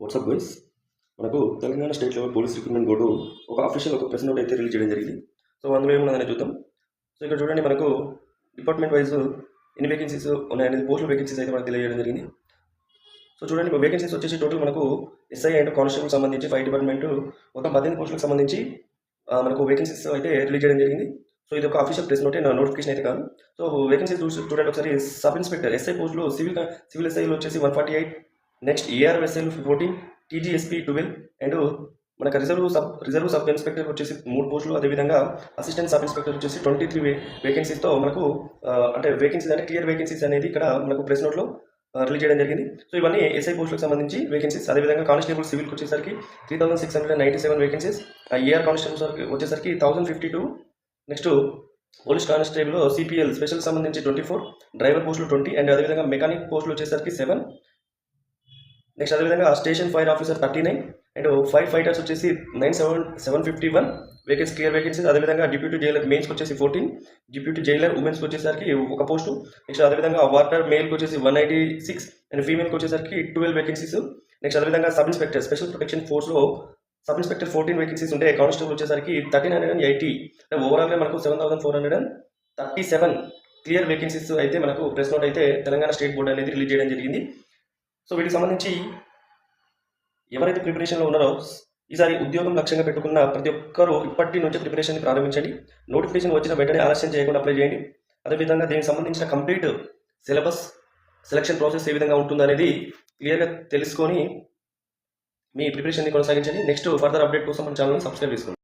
WhatsApp guys, మనకు Telangana state level police recruitment board ఒక official ఒక ప్రెస్ నోట్ అయితే రిలీజ్ చేయడం జరిగింది. సో అందులో ఏమున్నదని చూద్దాం. సో ఇక్కడ చూడండి, మనకు డిపార్ట్మెంట్ వైజ్ ఎన్ని వేకెన్సీస్ ఉన్నాయనేది పోస్టుల వేకెన్సీస్ అయితే మనకు తెలియజేయడం జరిగింది. సో చూడండి, వేకెన్సీస్ వచ్చేసి టోటల్ మనకు ఎస్ఐ అండ్ కానిస్టేబుల్ సంబంధించి ఫైర్ డిపార్ట్మెంట్ మొత్తం 18 పోస్టులకు సంబంధించి మనకు వేకెన్సీస్ అయితే రిలీజ్ చేయడం జరిగింది. సో ఇది ఒక అఫీషియల్ ప్రెస్ నోటే, నా నోటిఫికేషన్ అయితే కాదు. సో వేకెన్సీస్ చూడండి ఒకసారి. సబ్ ఇన్స్పెక్టర్ ఎస్ఐ పోస్టులు సివిల్ ఎస్ఐలు వచ్చేసి 148, నెక్స్ట్ ఏఆర్ఎస్ఐలు 14, టీజీఎస్పీ 12 అండ్ మనకు రిజర్వ్ సబ్ ఇన్స్పెక్టర్ వచ్చేసి 3 పోస్టులు, అదేవిధంగా అసిస్టెంట్ సబ్ ఇన్స్పెక్టర్ వచ్చేసి 23 వేకెన్సీస్తో మనకు అంటే వేకెన్సీస్ అంటే క్లియర్ వేకెన్సీస్ అనేది ఇక్కడ మనకు ప్రెస్ నోట్లో రిలీజ్ చేయడం జరిగింది. సో ఇవన్నీ ఎస్ఐ పోస్టులకు సంబంధించి వేకెన్సీస్. అదేవిధంగా కానిస్టేబుల్ సివిల్కి వచ్చేసరికి 3697 వేకెన్సీస్, ఏఆర్ కానిస్టేబుల్ వచ్చేసరికి 1052, next police constable CPL special సంబంధించి 24, డ్రైవర్ పోస్టులు 20 అండ్ అదేవిధంగా మెకానిక్ పోస్టులు వచ్చేసరికి 7, నెక్స్ట్ అదేవిధంగా station fire officer 39 and firefighters వచ్చేసి 751 వేకెన్సీ క్లియర్ వేకెన్సీస్. అదేవిధంగా డిప్యూటీ జైలర్ మెయిన్స్కి వచ్చేసి 14, డిప్యూటీ జైలర్ ఉమెన్స్కి వచ్చేసరికి ఒక పోస్టు, నెక్స్ట్ అదేవిధంగా వాటర్ మేల్కి వచ్చేసి 196 అండ్ ఫీమేల్కి వచ్చేసరికి 12 వేకెన్సీస్. నెక్స్ట్ అదేవిధంగా సబ్ ఇన్స్పెక్టర్ స్పెషల్ ప్రొటెక్షన్ ఫోర్స్లో సబ్ ఇన్స్పెక్టర్ 14 వేకెన్సీస్ ఉంటే కానిస్టేబుల్ వచ్చేసరికి 1380 అంటే ఓవరాల్గా మనకు 7437 క్లియర్ వేకెన్సీస్ అయితే మనకు ప్రెస్ నోట్ అయితే తెలంగాణ స్టేట్ బోర్డు అనేది రిలీజ్ చేయడం జరిగింది. సో వీటికి సంబంధించి ఎవరైతే ప్రిపరేషన్లో ఉన్నారో ఈసారి ఉద్యోగం లక్ష్యంగా పెట్టుకున్న ప్రతి ఒక్కరూ ఇప్పటి నుంచి ప్రిపరేషన్ ప్రారంభించండి. నోటిఫికేషన్ వచ్చిన వెంటనే ఆలస్యం చేయకుండా అప్లై చేయండి. అదేవిధంగా దీనికి సంబంధించిన కంప్లీట్ సిలబస్, సెలక్షన్ ప్రాసెస్ ఏ విధంగా ఉంటుందనేది క్లియర్గా తెలుసుకొని మీ ప్రిపరేషన్ని కొనసాగించండి. నెక్స్ట్ ఫర్దర్ అప్డేట్ కోసం మన ఛానల్ని సబ్స్క్రైబ్ చేసుకోండి.